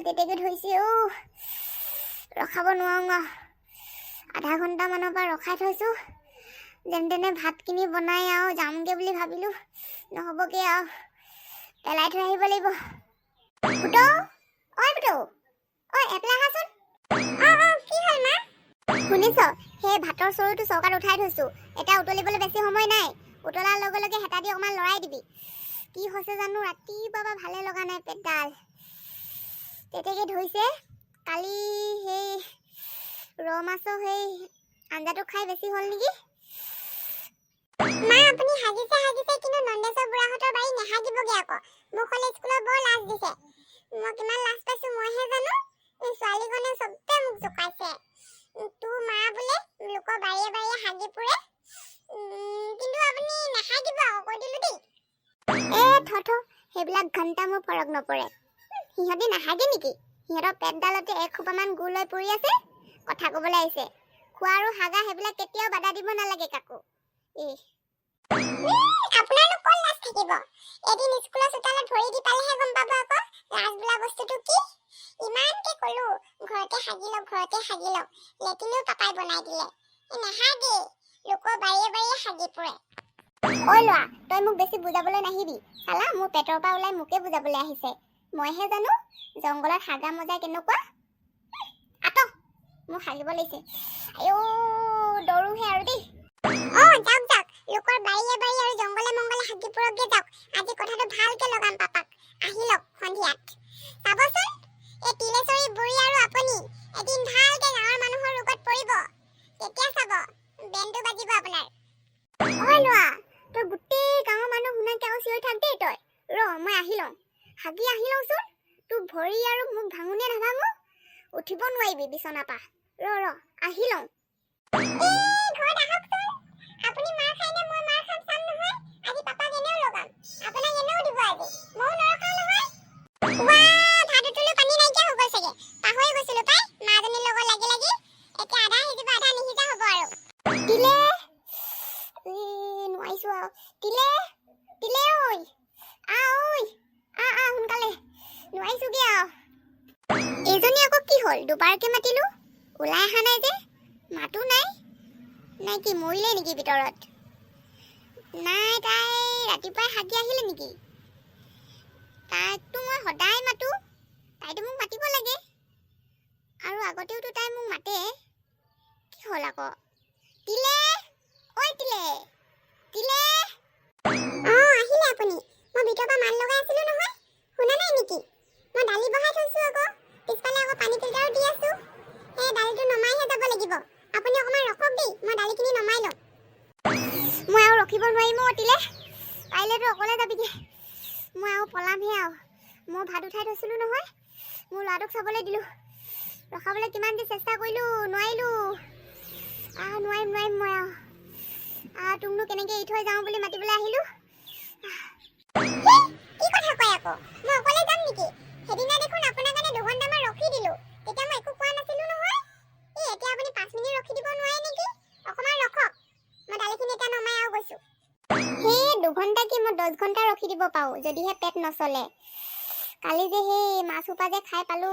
তেতেকে ধৰিছে অ ৰখাব নোৱাৰো আধা ঘণ্টা মানৰ পৰা ৰখাই থৈছো যেন তেনে ভাতখিনি বনাই আৰু যামগে বুলি ভাবিলো নহবগে আৰু পেলাই থৈ আহিব লাগিব ফুটো ফুটো এপলা আহাচোন কি হ'ল মা শুনিছ সেই ভাতৰ চৰুটো চৌকাত উঠাই থৈছো এটা উতলিবলৈ বেছি সময় নাই উতলাৰ লগে লগে হেতা দি অকমান লৰাই দিবি কি হৈছে জানো ৰাতিপুৱা ভালে লগা নাই পেটডাল তেতেকে ধৰিছে কালি সেই ৰৌ মাছৰ সেই আঞ্জাটো খাই বেছি হ'ল নেকি মা আপুনি হাগিছে কিন্তু নন্দেশ্বৰ বুঢ়াহঁতৰ বাৰী নেহাগিবগে আকৌ মোক কলে স্কুলত বৰ লাজ দিছে মই কিমান লাজ পাইছো মইহে জানো ছোৱালীখনে চবে মোক জোকাইছে তোৰ মা বোলে লোকৰ বাৰীয়ে বাৰীয়ে হাগি ফুৰে কিন্তু আপুনি নেহাগিব আকৌ কৈ দিলো দেই সেইবিলাক ঘণ্টা মোৰ ফৰক নপৰে সিহঁতি নাহাগে নেকি সিহঁতৰ পেটডালতে এখোপামান গু লৈ পৰি আছে কথা ক'বলৈ আহিছে খোৱা আৰু হাগা সেইবিলাক কেতিয়াও বাধা দিব নালাগে কাকো আপোনালোক কোন লাজ থাকিব এদিন স্কুলৰ চোতালত ভৰি দি পালেহে গম পাব আকৌ লাজ বোলা বস্তুটো কি ইমানকে ক'লো ঘৰতে হাগি লওক লেটিনো পাপাই বনাই দিলে নাহাগে লোকৰ বাৰীয়ে বাৰীয়ে হাগি ফুৰে ঐ লোৱা তই মোক বেছি বুজাবলৈ নাহিবি চালা মোৰ পেটৰ পৰা ওলাই মোকে বুজাবলৈ আহিছে মইহে জানো জংঘলত হাগা মজা কেনেকুৱা মোক হাগিব লাগিছে আইও দৌৰোহে আৰু দেই যাওক লোকৰ বাৰীয়ে বাৰীয়ে আৰু জংঘলে মংগলে হাগি ফুৰকগে যাওক আজি কথাটো ভালকে লগাম পাপাক আহি লওক সন্ধিয়াত চাবচোন এই তিলেশ্বৰী বুঢ়ী আৰু আপুনি এদিন ভালকে গাঁৱৰ মানুহৰ ৰোগত পৰিব তেতিয়া চাব বেনটো বাজিব আপোনাৰ লোৱা তই গোটেই গাঁৱৰ মানুহ শুনাকে আৰু চিঞৰি থাক দেই তই মই আহি লওঁ হাগি আহি লওঁচোন তোৰ ভৰি আৰু মোক ভাঙোনে নাভাঙো উঠিব নোৱাৰিবি বিচনা পা আহি লওঁ ঘৰত আহকচোন আপুনি মাৰ খাইনে মই মাৰ খাম চাম নহয় আজি পাপাক এনেও লগাম আপোনাক এনেও দিব আজি ময়ো নৰখাওঁ নহয় ভাতটোলৈ পানী নাইকিয়া হৈ গ'ল চাগে পাহৰি গৈছিলো পাই মাজনীৰ লগত লাগি এতিয়া আধা সিজিব আধা নিসিজা হ'ব আৰু তিলে নোৱাৰিছো আৰু তিলে ঐ সোনকালে নোৱাৰিছোগে আৰু এইজনী আকৌ কি হ'ল দুবাৰকে মাতিলো ওলাই অহা নাই যে মাতো নাই কি মৰিলে নেকি ভিতৰত নাই তাই ৰাতিপুৱাই হাগি আহিলে নেকি তাইকতো মই সদায় মাতো তাইতো মোক মাতিব লাগে আৰু আগতেওতো তাই মোক মাতে কি হ'ল আকৌ তিলে আহিলে আপুনি মই ভিতৰৰ পৰা মান লগাই আছিলো নহয় শুনা নাই নেকি মই দালি বহাই থৈছো আকৌ পিছফালে আকৌ পানী ফিল্টাৰো দি আছো এই দালিটো নমাইহে যাব লাগিব আপুনি অকমান ৰখক দেই মই দালিখিনি নমাই লওঁ মই আৰু ৰখিব নোৱাৰিম তিলে পাৰিলেতো অকলে যাবিগে মই আৰু পলামহে আৰু মই ভাত উঠাই থৈছিলো নহয় মোৰ ল'ৰাটোক চাবলৈ দিলো ৰখাবলৈ কিমান দি চেষ্টা কৰিলো নোৱাৰিলো নোৱাৰিম মই আৰু তুমনো কেনেকে এৰি থৈ যাওঁ বুলি মাতিবলৈ আহিলো কি কথা কয় আকৌ মই অকলে যাম নেকি সেদিনা দেখোন আপোনাৰ কাৰণে 2 ঘণ্টামান ৰখি দিলো তেতিয়া মই একো কোৱা নাছিলো নহয় এতিয়া আপুনি 5 মিনিট ৰখি দিব নোৱাৰে নেকি অকমান ৰখক মই দালিখিনি এটা নমাই আৰু গৈছো সেই 2 ঘণ্টা কি মই 10 ঘণ্টা ৰখি দিব পাৰো যদিহে পেট নচলে কালি যে সেই মাছ উপা যে খাই পালো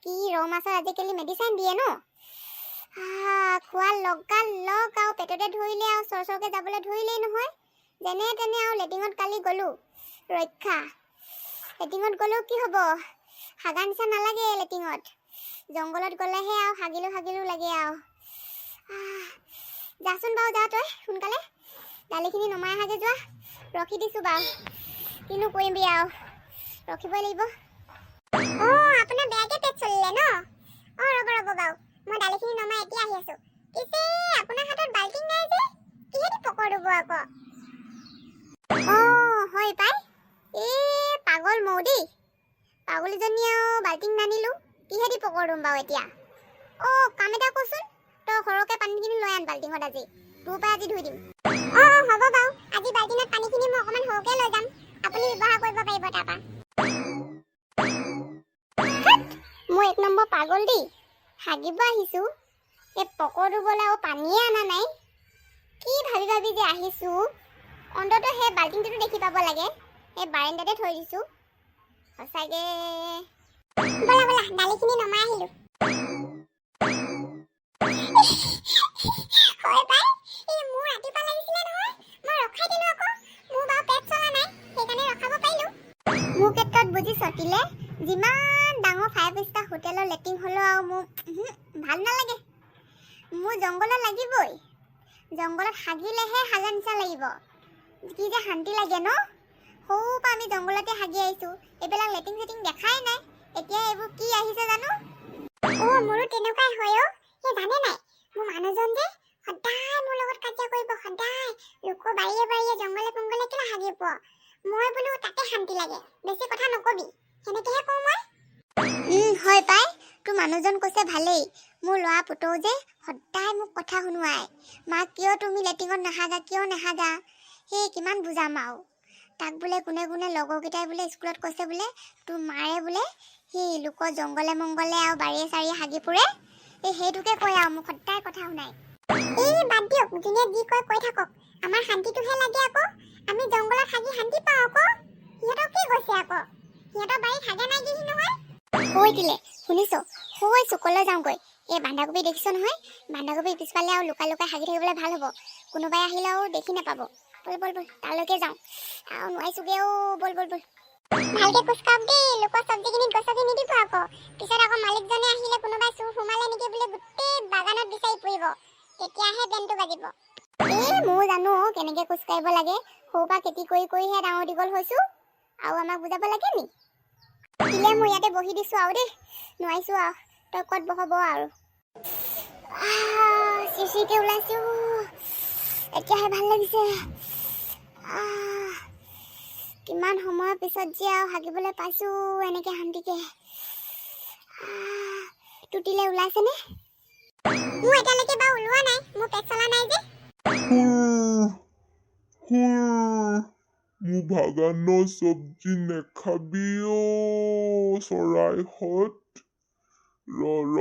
কি ৰৌ মাছৰ আজিকালি মেডিচিন দিয়ে ন খোৱা লগাল লগ আৰু পেটতে ধৰিলে আৰু চৰচৰকে যাবলৈ ধৰিলেই নহয় যেনে তেনে আৰু লেটিঙত কালি গ'লো ৰক্ষা লেটিঙত গ'লেও কি হ'ব হাগা নিচা নালাগে লেটিঙত জংঘলত গ'লেহে আৰু হাগিলো লাগে আৰু যাচোন বাৰু যা তই সোনকালে দালিখিনি নমাই আহাগে যোৱা ৰখি দিছো বাৰু কিনো কৰিবি আৰু ৰখিবই লাগিব আপোনাৰ বেয়াকে পেট চলিলে ন ৰ'ব বাৰু মই দালিখিনি নমাই এতিয়া আহি আছো পিছে আপোনাৰ হাতত বাল্টিং নাই যে কিহেদি পকৰ দিব আকৌ হয় পাই পাগল মৌ দেই পাগলীজনী আৰু বাল্টিং নানিলো কিহেদি পকৰ দিম বাৰু এতিয়া কাম এটা কৰচোন তই সৰহকে পানীখিনি লৈ আন বাল্টিঙত আজি তোৰ পৰা আজি ধুই দিম হ'ব বাৰু আজি বাল্টিঙত পানীখিনি মই অকমান সৰহকে লৈ যাম আপুনি ব্যৱহাৰ কৰিব পাৰিব তাৰপা মই 1 নম্বৰ পাগল দেই হাগিব আহিছো এই পকৰ ধুবলৈ আৰু পানীয়ে আনা নাই কি ভাবি যে আহিছো অন্ততঃ সেই বাল্টিংটো দেখি পাব লাগে এই বাৰান্দাতে থৈ দিছো সঁচাকে বলা বলা দালিখিনি নমাই আহিলো হয় পাই এই মোৰ ৰাতিপুৱা লাগিছিলে নহয় মই ৰখাই দিলো আকৌ মোৰ বাৰু পেট চলা নাই সেইকাৰণে ৰখাব পাৰিলো মোৰ ক্ষেত্ৰত বুজি চটিলে যিমান ডাঙৰ 5 ষ্টাৰ হোটেলৰ লেটিং হলো আৰু মোক ভাল নালাগে মোৰ জংগলত লাগিবই জংগলত হাগিলেহে হাগা নিচা লাগিব কি যে শান্তি লাগে ন সৌপা আমি জংগলতে হাগি আহিছো এইবিলাক লেটিং চেটিং দেখাই নাই এতিয়া এইবোৰ কি আহিছে জানো মোৰো তেনেকুৱাই হয় সেই জানে নাই মোৰ মানুহজন যে সদায় মোৰ লগত কাজিয়া কৰিব সদায় লোকৰ বাৰীয়ে বাৰীয়ে জংগলে পংগলে কেলা হাগিব মই বোলো তাতে শান্তি লাগে বেছি কথা নকবি সেনেকেহে কওঁ মই হয় পাই তোৰ মানুহজন কৈছে ভালেই মোৰ ল'ৰা পুতৌ যে সদায় মোক কথা শুনোৱাই মা কিয় তুমি লেটিঙত নাহাগা কিয় নাহাগা সেই কিমান বুজাম আৰু তাক বোলে কোনে কোনে লগৰকেইটাই বোলে স্কুলত কৈছে বোলে তোৰ মাৰে বোলে সি লোকৰ জংগলে মংগলে আৰু বাৰীয়ে চাৰিয়ে হাগি ফুৰে সেইটোকে কয় আৰু মোক সদায় কথা শুনাই বাদ দিয়ক যোনে যি কয় কৈ থাকক আমাৰ শান্তিটোহে লাগে আকৌ আমি জংগলত হাগি শান্তি পাওঁ আকৌ সিহঁতক কি কৈছে আকৌ সিহঁতৰ বাৰীত হাগা নাই দিহি নহয় কৈ দিলে শুনিছ হৈ চুকলৈ যাওঁগৈ এই বন্ধাকবি দেখিছ নহয় বন্ধাকবিৰ পিছফালে আৰু লুকাই লুকাই হাগি থাকিবলৈ ভাল হ'ব কোনোবাই আহিলে আৰু দেখি নাপাব বল বল বল তালৈকে যাওঁ আৰু নোৱাৰিছোগেও বল বল বল ভালকে খোজ কাঢ়ক দেই লোকৰ চব্জিখিনিত গছকি নিদিব আকৌ পিছত আকৌ মালিকজনে আহিলে কোনোবাই চুৰ সোমালে নেকি বোলে গোটেই বাগানত বিচাৰি ফুৰিব তেতিয়াহে বেনটো বাজিব মই জানো কেনেকে খোজ কাঢ়িব লাগে সৰুপা খেতি কৰি কৰিহে ডাঙৰ দীঘল হৈছো আৰু আমাক বুজাব লাগে নি দিলে মই ইয়াতে বহি দিছো আৰু দেই নোৱাৰিছো আৰু তই ক'ত বহব আৰু চিচিকে ওলাইছো এতিয়াহে ভাল লাগিছে কিমান সময়ৰ পিছত যে আৰু হাগিবলৈ পাইছো এনেকে শান্তিকে টুটিলে ওলাইছেনে মোৰ এতিয়ালৈকে বাৰু ওলোৱা নাই মোৰ পেট চলা নাই যে মোৰ বাগানৰ চব্জি নেখাবি চৰাইহঁত ৰ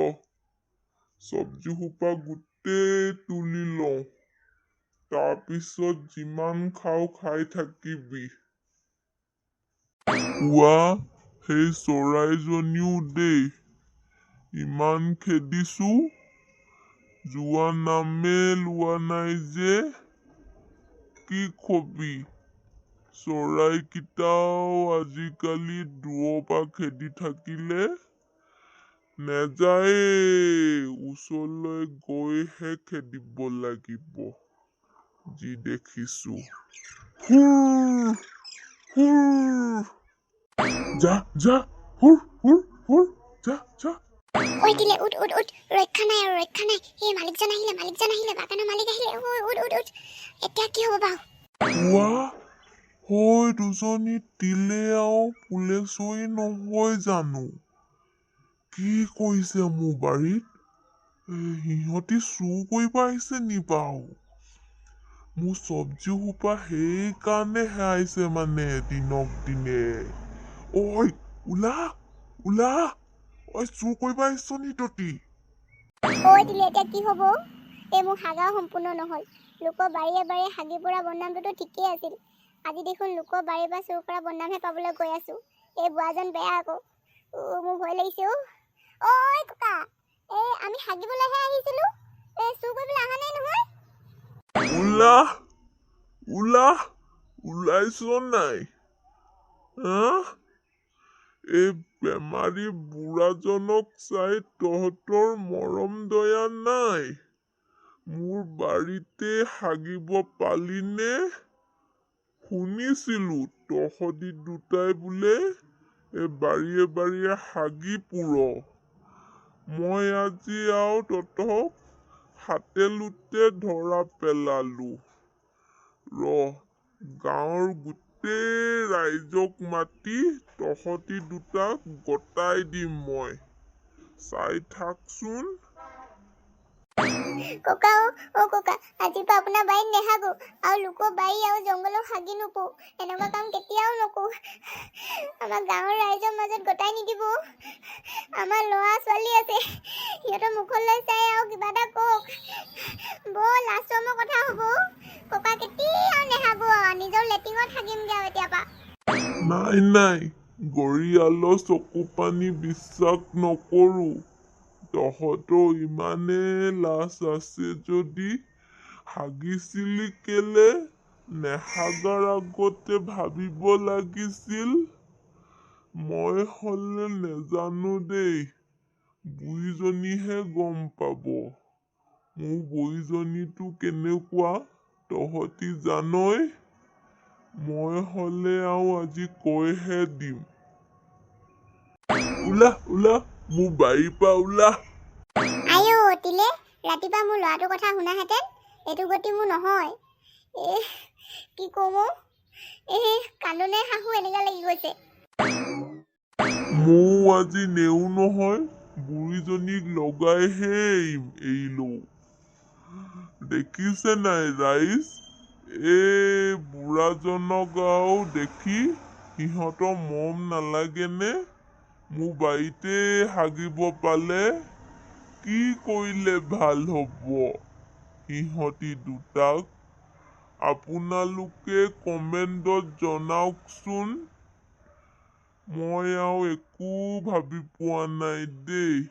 চব্জি সোপা গোটেই তুলি লওঁ তাৰপিছত যিমান খাওঁ খাই থাকিবি কোৱা সেই চৰাইজনীও দেই ইমান খেদিছো যোৱা নামে লোৱা নাই যে কি কবি চৰাইকেইটাও আজিকালি দূৰৰ পৰা খেদি থাকিলে নেযায় ওচৰলৈ গৈহে খেদিব লাগিব যি দেখিছো যা যা যা যা ঐ দিলে উঠ ৰক্ষা নাই আৰু ৰক্ষা নাই এই মালিকজন আহিলে বাগানৰ মালিক আহিলে উঠ এতিয়া কি হ'ব বাৰু হয় দুজনী তিলে আৰু পুলেচৰি নহয় জানো কি কৰিছে মোৰ বাৰীত সিহঁতি চুৰ কৰিব আহিছে নি বাৰু মোৰ চব্জি সোপা সেইকাৰণে হেৰাইছে মানে দিনক দিনে ঐ ওলা চুৰ কৰিব আহিছ নি তহঁতি দিলে এতিয়া কি হ'ব এই মোৰ হাগা সম্পূৰ্ণ নহ'ল লোকৰ বাৰীয়ে বাৰীয়ে হাগি পৰা বদনামটোতো ঠিকেই আছিল আজি দেখোন লোকৰ বাৰীৰ পৰা চুৰ কৰা বদনামহে পাবলৈ গৈ আছো এই বুঢ়াজন বেয়া আকৌ মোৰ ভয় লাগিছে ঐ ককা আমি হাগিবলৈহে আহিছিলো চুৰ কৰিবলৈ অহা নাই নহয় ওলাইছ নাই এই বেমাৰী বুঢ়াজনক চাই তহঁতৰ মৰম দয়া নাই মোৰ বাৰীতে হাগিব পালিনে শুনিছিলো তহঁতি দুটাই বোলে বাৰীয়ে বাৰীয়ে হাগি পুৰ মই আজি আৰু তহঁতক হাতে লোতে ধৰা পেলালো গাঁৱৰ গোটেই ৰাইজক মাতি তহঁতি দুটাক গতাই দিম মই চাই থাকচোন ককা ককা আজিৰ পৰা আপোনাৰ বাৰীত নেহাগো আৰু লোকৰ বাৰী আৰু জংঘলক হাগি নোপো এনেকুৱা কাম কেতিয়াও নকৰো আমাৰ গাঁৱৰ ৰাইজৰ মাজত গতাই নিদিব আমাৰ ল'ৰা ছোৱালী আছে সিহঁতৰ মুখলৈ চাই আৰু কিবা এটা কওক বৰ লাজৰ কথা হ'ব ককা কেতিয়াও নেহাগো নিজৰ লেটিঙত হাগিমগে আৰু এতিয়াৰ পৰা নাই গৰিয়ালৰ চকু পানী বিশ্বাস নকৰোঁ। তহঁতৰ ইমানে লাজ আছে যদি হাগিছিলি কেলে? নেহাগাৰ আগতে ভাবিব লাগিছিল। মই হ'লে নেজানো দেই, বুঢ়ীজনীহে গম পাব। মোৰ বুঢ়ীজনীটো কেনেকুৱা তহঁতি জানই। মই হ'লে আৰু আজি কৈহে দিম। ওলা ওলা, মোৰ বাৰীৰ পৰা ওলা। আইঅ অতিলে, ৰাতিপুৱা মোৰ ল'ৰাটোৰ কথা শুনাহেঁতেন। এইটো গতি মোৰ নহয়। কি ক'ম কান্দোনে শাহু এনেকুৱা লাগি গৈছে। ময়ো আজি নেও নহয়, বুঢ়ীজনীক লগাইহে এৰিলো। দেখিছে নাই ৰাইজ, এই বুঢ়াজনক আৰু দেখি সিহঁতৰ মৰম নালাগেনে? মোৰ বাৰীতে হাগিব পালে কি কৰিলে ভাল হ'ব সিহঁতি দুটাক? আপোনালোকে কমেণ্টত জনাওকচোন। মই আৰু একো ভাবি পোৱা নাই দেই।